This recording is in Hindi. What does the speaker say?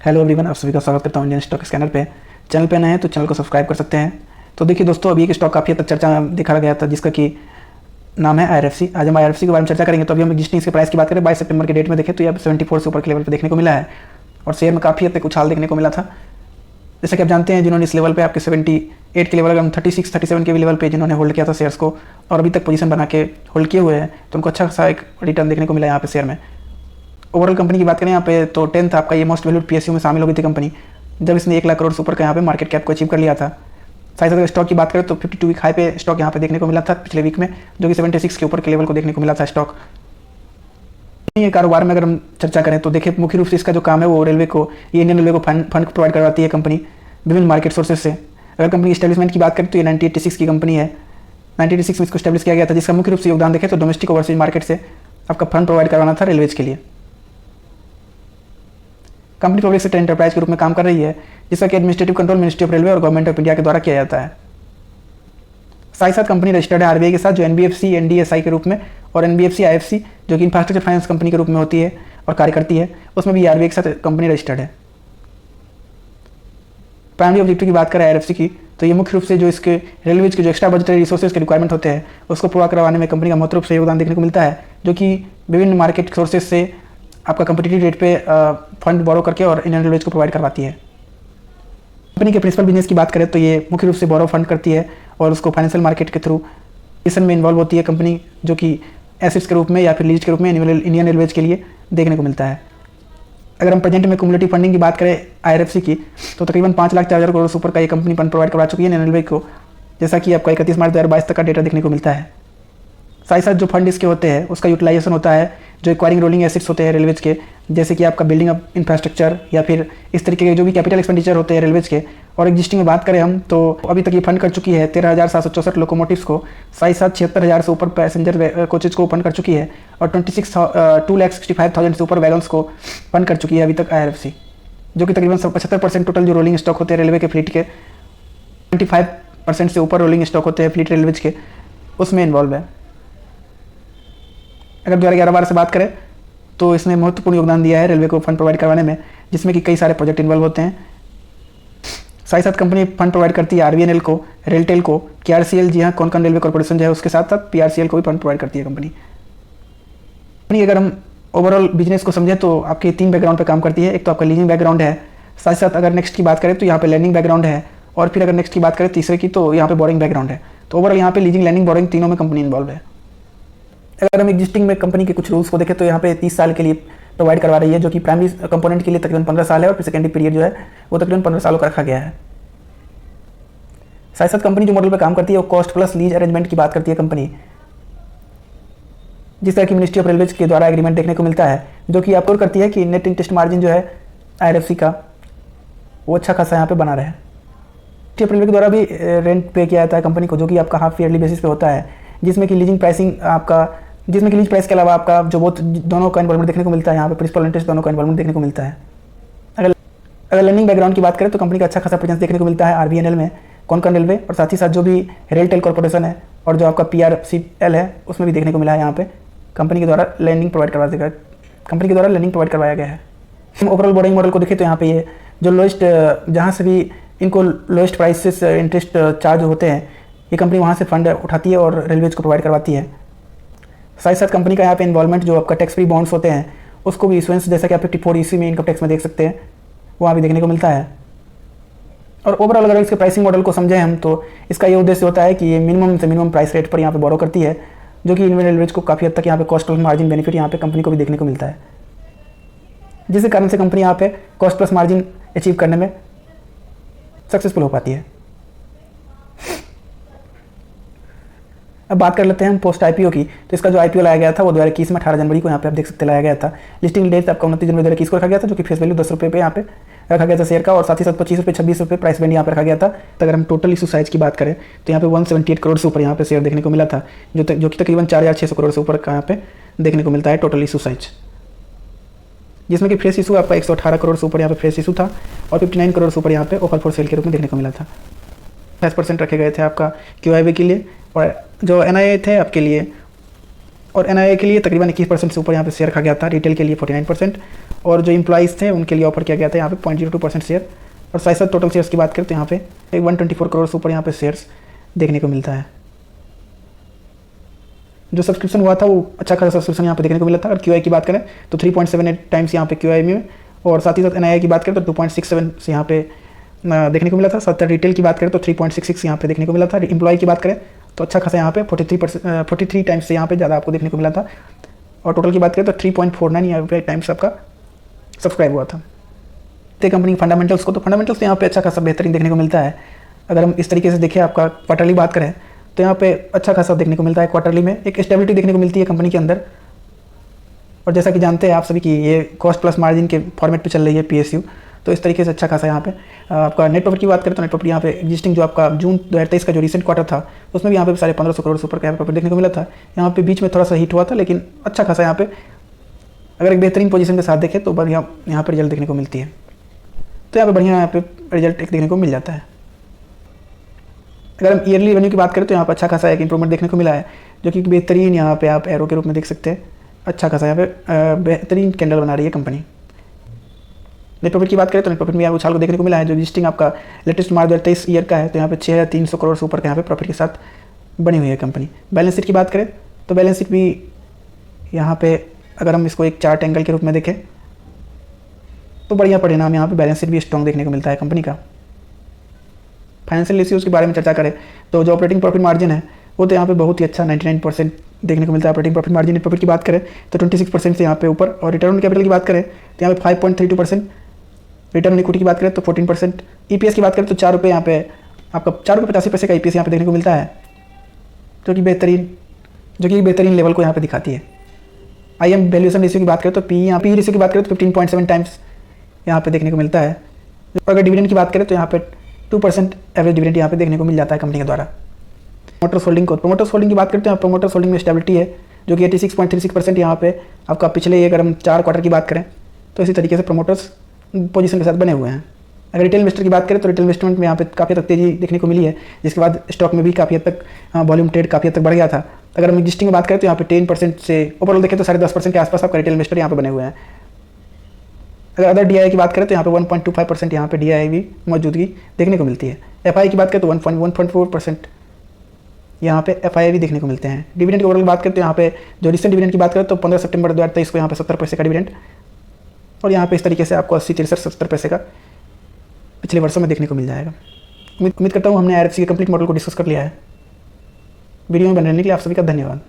हेलो एवरीवन, आप सभी का स्वागत करता हूँ इंडियन स्टॉक स्कैनर पे। चैनल पे नए हैं तो चैनल को सब्सक्राइब कर सकते हैं। तो देखिए दोस्तों, अभी एक स्टॉक काफ़ी हद तक चर्चा में देखा गया था जिसका कि नाम है IRFC। आज हम IRFC के बारे में चर्चा करेंगे। तो अभी हम एग्जिस्टिंग इसके प्राइस की बात करें 22 सितंबर के डेट में देखें तो यह 74 से ऊपर के लेवल पर देखने को मिला है और शेयर में काफ़ी हद तक उछाल देखने को मिला था। जैसा कि आप जानते हैं, जिन्होंने इस लेवल पे आपके 78 के लेवल, अगर हम 36 37 के भी लेवल पे जिन्होंने होल्ड किया था शेयर्स को और अभी तक पोजीशन बना के होल्ड किए हुए हैं, तो उनको अच्छा खासा एक रिटर्न देखने को मिला यहाँ पे शेयर में। ओवरऑल कंपनी की बात करें यहाँ पे तो 10th आपका ये मोस्ट वैल्यूड PSU में शामिल हो गई थी कंपनी, जब इसने 1 लाख करोड़ से ऊपर का यहाँ पे मार्केट कैप को अचीव कर लिया था। साथ ही अगर स्टॉक की बात करें तो 52 वीक हाई पे स्टॉक यहाँ पे देखने को मिला था पिछले वीक में, जो कि 76 के ऊपर के लेवल को देखने को मिला था स्टॉक। ये कारोबार में अगर हम चर्चा करें तो देखिए, मुख्य रूप से इसका जो काम है वो रेलवे को, ये इंडियन रेलवे को फंड प्रोवाइड करवाती है कंपनी विभिन्न मार्केट सोर्सेज से। अगर कंपनी स्टैब्लिशमेंट की बात करें तो ये 1986 की कंपनी है। 1986 में इसको स्टैब्लिश किया गया था, जिसका मुख्य रूप से योगदान देखें तो डोमेस्टिक ओवरसीज मार्केट से आपका फंड प्रोवाइड करवाना था रेलवेज के लिए। कंपनी पब्लिक सेक्टर एंटरप्राइज के रूप में काम कर रही है, जिसका कि administrative control ministry of railway और गवर्नमेंट ऑफ इंडिया के द्वारा किया जाता है। साथ ही साथ कंपनी रजिस्टर्ड है RBI के साथ, जो NBFC NDSI के रूप में, और NBFC IFC जो कि इंफ्रास्ट्रक्चर फाइनेंस कंपनी के रूप में होती है और कार्य करती है, उसमें भी RBI के साथ कंपनी रजिस्टर्ड है। प्राइमरी ऑब्जेक्टिव की बात करें IRFC की, तो ये मुख्य रूप से जो इसके रेलवेज के जो एक्स्ट्रा बजटरी रिसोर्सेज के रिक्वायरमेंट होते हैं उसको पूरा करवाने में कंपनी का महत्व रूप से योगदान देखने को मिलता है, जो कि विभिन्न मार्केट सोर्सेज से आपका कंपटीटिव रेट पे फंड बोरो करके और इंडियन रेलवेज को प्रोवाइड करवाती है। कंपनी के प्रिंसिपल बिजनेस की बात करें तो ये मुख्य रूप से बोरो फंड करती है और उसको फाइनेंशियल मार्केट के थ्रू इस में इन्वॉल्व होती है कंपनी, जो कि एसेट्स के रूप में या फिर लीज के रूप में इंडियन रेलवेज के लिए देखने को मिलता है। अगर हम प्रेजेंट में कुमुलेटिव फंडिंग की बात करें IRFC की, तो तकरीबन 5,04,000 करोड़ से ऊपर का ये कंपनी फंड प्रोवाइड करवा चुकी है इंडियन रेलवे को, जैसा कि आपका 31 मार्च 2022 तक का डेटा देखने को मिलता है। साथ ही साथ जो फंड इसके होते हैं उसका यूटिलाइजेशन होता है, जो एक्वायरिंग रोलिंग एसेट्स होते हैं रेलवेज के, जैसे कि आपका बिल्डिंग अप इंफ्रास्ट्रक्चर या फिर इस तरीके के जो भी कैपिटल एक्सपेंडिचर होते हैं रेलवेज के। और एग्जिस्टिंग में बात करें हम तो अभी तक ये फंड कर चुकी है 13,764 लोकोमोटिव्स को, साथ ही साथ 76,000 से ऊपर पैसेंजर कोचेज को फंड कर चुकी है और 2,65,000 से ऊपर वैगन्स को फंड कर चुकी है अभी तक IRFC, जो कि तकरीबन 75% टोटल जो रोलिंग स्टॉक होते हैं रेलवे के फ्लीट के, 25% से ऊपर रोलिंग स्टॉक होते हैं फ्लीट रेलवेज के, उसमें इन्वॉल्व है। अगर 2011-12 से बात करें तो इसने महत्वपूर्ण योगदान दिया है रेलवे को फंड प्रोवाइड करवाने में, जिसमें कि कई सारे प्रोजेक्ट इन्वॉल्व होते हैं। साथ ही साथ कंपनी फंड प्रोवाइड करती है RVNL को, रेलटेल को, KRCL, जी हाँ, कोंकण रेलवे कॉर्पोरेशन जो है उसके साथ साथ PRCL को भी फंड प्रोवाइड करती है कंपनी। अगर हम ओवरऑल बिजनेस को समझें तो आपके 3 बैकग्राउंड पर काम करती है। एक तो आपका लीजिंग बैकग्राउंड है, साथ ही साथ अगर नेक्स्ट की बात करें तो यहाँ पे लैंडिंग बैकग्राउंड है, और फिर अगर नेक्स्ट की बात करें तीसरे की तो यहाँ पे बोरिंग बैकग्राउंड है। तो ओवरऑल यहाँ पे लीजिंग, लैंडिंग, बोरिंग तीनों में कंपनी इन्वॉल्व है। अगर हम एग्जिस्टिंग में कंपनी के कुछ रूल्स को देखें तो यहाँ पे 30 साल के लिए प्रोवाइड करवा रही है, जो कि प्राइमरी कंपोनेंट के लिए तकरीबन 15 साल है और फिर सेकेंडरी पीरियड जो है वो तकरीबन 15 सालों का रखा गया है। साथ ही साथ कंपनी जो मॉडल पे काम करती है वो कॉस्ट प्लस लीज अरेंजमेंट की बात करती है कंपनी, जिस तरह की मिनिस्ट्री ऑफ रेलवेज के द्वारा एग्रीमेंट देखने को मिलता है, जो कि अप्रूव करती है कि नेट इंटरेस्ट मार्जिन जो है IRFC का वो अच्छा खासा यहाँ पे बना रहे। मिनिस्ट्री ऑफ रेलवे के द्वारा भी रेंट पे किया जाता है कंपनी को, जो कि आपका हाफ ईयरली बेसिस पे होता है, जिसमें कि लीजिंग प्राइसिंग आपका, जिसमें कि लीज प्राइस के अलावा आपका जो बहुत दोनों का इन्वॉल्वमेंट देखने को मिलता है, यहाँ पे प्रिंसिपल इंटरेस्ट दोनों का इन्वॉल्वमेंट देखने को मिलता है। अगर लर्निंग बैकग्राउंड की बात करें तो कंपनी का अच्छा खासा प्रेजेंस देखने को मिलता है RVNL में, कोंकण रेलवे, और साथ ही साथ जो भी रेलटेल कॉर्पोरेशन है और जो आपका PRCL है उसमें भी देखने को मिला है। यहाँ पे कंपनी के द्वारा लैंडिंग प्रोवाइड करवाया गया है। ओवरऑल बोरिंग मॉडल को देखें तो यहाँ पे ये जो लोएस्ट, जहाँ से भी इनको लोएस्ट प्राइसेस इंटरेस्ट चार्ज होते हैं, ये कंपनी वहाँ से फंड उठाती है और रेलवेज को प्रोवाइड करवाती है। साथ ही साथ कंपनी का यहाँ पे इन्वॉल्वमेंट जो आपका टैक्स फ्री बॉन्ड्स होते हैं उसको भी इशुएंस, जैसा कि आप 54 EC में इनकम टैक्स में देख सकते हैं, वहाँ भी देखने को मिलता है। और ओवरऑल अगर इसके प्राइसिंग मॉडल को समझें हम तो इसका ये उद्देश्य होता है कि ये मिनिमम से मिनिमम प्राइस रेट पर यहाँ पे बोरो करती है, जो कि इंडियन रेलवेज को काफ़ी हद तक यहाँ पे कॉस्ट प्लस मार्जिन बेनिफिट यहाँ पे कंपनी को भी देखने को मिलता है, जिसके कारण से कंपनी यहाँ पे कॉस्ट प्लस मार्जिन अचीव करने में सक्सेसफुल हो पाती है। अब बात कर लेते हैं हम पोस्ट IPO की। तो इसका जो IPO लाया गया था वो 2021 में 18 जनवरी को यहाँ पे आप देख सकते लाया गया था। लिस्टिंग डेट आपका 29 जनवरी 2021 को रखा गया था, जो कि फेस वैल्यू 10 रुपये पे यहाँ पे रखा गया था शेयर का, और साथ ही साथ 25 रुपये 26 रुपये प्राइस बैंड यहाँ पे रखा गया था। तो अगर हम टोटल इशू साइज की बात करें तो यहाँ पे 178 करोड़ से ऊपर यहाँ पे शेयर देखने को मिला था, जो कि तकरीबन 4,600 करोड़ से ऊपर का यहाँ पे देखने को मिलता है टोटल इशू साइज, जिसमें कि फ्रेश इशू आपका 118 करोड़ से ऊपर यहाँ पे फ्रेश इशू था और 59 करोड़ से ऊपर यहाँ पे ऑफर फॉर सेल के रूप में देखने को मिला था। 5% रखे गए थे आपका QIB के लिए, और जो NIA थे आपके लिए, और NIA के लिए तकरीबन 21% से ऊपर यहाँ पे शेयर रखा गया था। रिटेल के लिए 49% और जो एम्प्लॉइज़ थे उनके लिए ऑफर किया गया था यहाँ पे 0.02% शेयर। और साथ साथ टोटल शेयर्स की बात करें तो यहाँ पे 124 करोड़ से ऊपर यहाँ पे शेयर्स देखने को मिलता है। जो सब्सक्रिप्शन हुआ था वो अच्छा खासा सब्सक्रिप्शन यहाँ पे देखने को मिला था। और क्यूआई की बात करें तो 3.78 टाइम्स यहाँ पे क्यूआई में, और साथ ही साथ एनआईआई की बात करें तो 2.67 से यहाँ पे देखने को मिला था। साथ रिटेल की बात करें तो 3.66 यहाँ पे देखने को मिला था। एम्प्लॉय की बात करें तो अच्छा खासा यहाँ पे 43 टाइम्स से यहाँ पे ज़्यादा आपको देखने को मिला था। और टोटल की बात करें तो 3.49 यहाँ पे टाइम्स आपका सब्सक्राइब हुआ था। तो कंपनी के फंडामेंटल्स को, तो फंडामेंटल्स यहाँ पे अच्छा खासा बेहतरीन देखने को मिलता है। अगर हम इस तरीके से देखें, आपका क्वार्टरली बात करें तो यहाँ पे अच्छा खासा देखने को मिलता है। क्वार्टरली में एक स्टेबिलिटी देखने को मिलती है कंपनी के अंदर। और जैसा कि जानते हैं आप सभी कि ये कॉस्ट प्लस मार्जिन के फॉर्मेट पे चल रही है PSU, तो इस तरीके से अच्छा खासा यहाँ पे आपका नेट प्रॉफिट की बात करें तो नेट प्रॉफिट यहाँ पे एग्जिस्टिंग जो आपका जून 2023 का जो रिसेंट क्वार्टर था उसमें भी यहाँ पे 1550 करोड़ से ऊपर का प्रॉफिट देखने को मिला था। यहाँ पे बीच में थोड़ा सा हिट हुआ था, लेकिन अच्छा खासा यहाँ पे अगर एक बेहतरीन पोजीशन के साथ देखें तो बढ़िया यहाँ पर रिजल्ट देखने को मिलती है। तो यहाँ पे बढ़िया यहाँ पे रिजल्ट एक देखने को मिल जाता है। अगर हम ईयरली रेवेन्यू की बात करें तो यहाँ पर अच्छा खासा एक इंप्रूवमेंट देखने को मिला है, जो कि बेहतरीन यहाँ पे आप एरो के रूप में देख सकते हैं। अच्छा खासा यहाँ पे बेहतरीन कैंडल बना रही है कंपनी। नेट प्रॉफिट की बात करें तो नेट प्रॉफिट में यहाँ उछाल को देखने को मिला है, जो एग्जिस्टिंग आपका लेटेस्ट मार्च 2023 ईयर का है। तो यहाँ पे 6300 करोड़ से ऊपर का यहाँ पे प्रॉफिट के साथ बनी हुई है कंपनी। बैलेंस शीट की बात करें तो बैलेंस शीट भी यहाँ पे अगर हम इसको एक चार्ट एंगल के रूप में देखें तो बढ़िया परिणाम यहाँ पे बैलेंस शीट भी स्ट्रॉन्ग देखने को मिलता है कंपनी का। फाइनेंशियल रेशियोज के बारे में चर्चा करें तो जो ऑपरेटिंग प्रॉफिट मार्जिन है वो तो यहाँ पे बहुत ही अच्छा 99% देखने को मिलता है। Operating profit margin net profit की बात करें तो 26% से यहाँ पे ऊपर। और रिटर्न ऑन कैपिटल की बात करें तो यहाँ पे 5.32%। रिटर्न ऑन इक्विटी की बात करें तो 14%। EPS की बात करें तो 4 रुपये यहाँ पे आपका 4 रुपये 85 पैसे का EPS यहाँ पे देखने को मिलता है, जो कि बेहतरीन लेवल को यहाँ पे दिखाती है। IM वैल्यूएशन रेशियो की बात करें तो PE रेशियो की बात करें तो 15.7 टाइम्स यहाँ पे देखने को मिलता है। अगर डिविडेंड की बात करें तो यहाँ पे 2% एवरेज डिविडेंड यहाँ पे देखने को मिल जाता है कंपनी के द्वारा। प्रोमोटर्स होल्डिंग की बात करते हैं, प्रोमोटर्स होल्डिंग में स्टेबिलिटी है, जो कि 86.36% यहाँ पे आपका पिछले अगर हम 4 क्वार्टर की बात करें तो इसी तरीके से प्रोमोटर्स पोजीशन के साथ बने हुए हैं। अगर रिटेल इन्वेस्टर की बात करें तो रिटेल इन्वेस्टमेंट में यहाँ पे काफ़ी हद तक तेजी देखने को मिली है, जिसके बाद स्टॉक में भी काफ़ी हद तक वॉल्यूम ट्रेड काफ़ी हद तक बढ़ गया था। अगर हम एग्जिस्टिंग में बात करें तो यहाँ पे 10% से ओवरऑल देखें तो 10.5% के आसपास आपका रिटेल इन्वेस्टर यहाँ पे बने हुए हैं। अगर अदर DII की बात करें तो यहाँ पे 1.25% यहाँ पे DII भी मौजूदगी देखने को मिलती है। FII की बात करें तो 1.4% यहाँ पे FII भी देखने को मिलते हैं। डिविडेंड की ओवरऑल बात करें तो यहाँ पे जो रिसेंट डिविडेंड की बात करें तो 15 सितंबर 2023 को यहाँ पे 70 पैसे का डिविडेंड, और यहाँ पे इस तरीके से आपको 80, 63, 70 पैसे का पिछले वर्षों में देखने को मिल जाएगा। उम्मीद करता हूँ हमने IRFC के कंप्लीट मॉडल को डिस्कस कर लिया है। वीडियो में बने रहने के लिए आप सभी का धन्यवाद।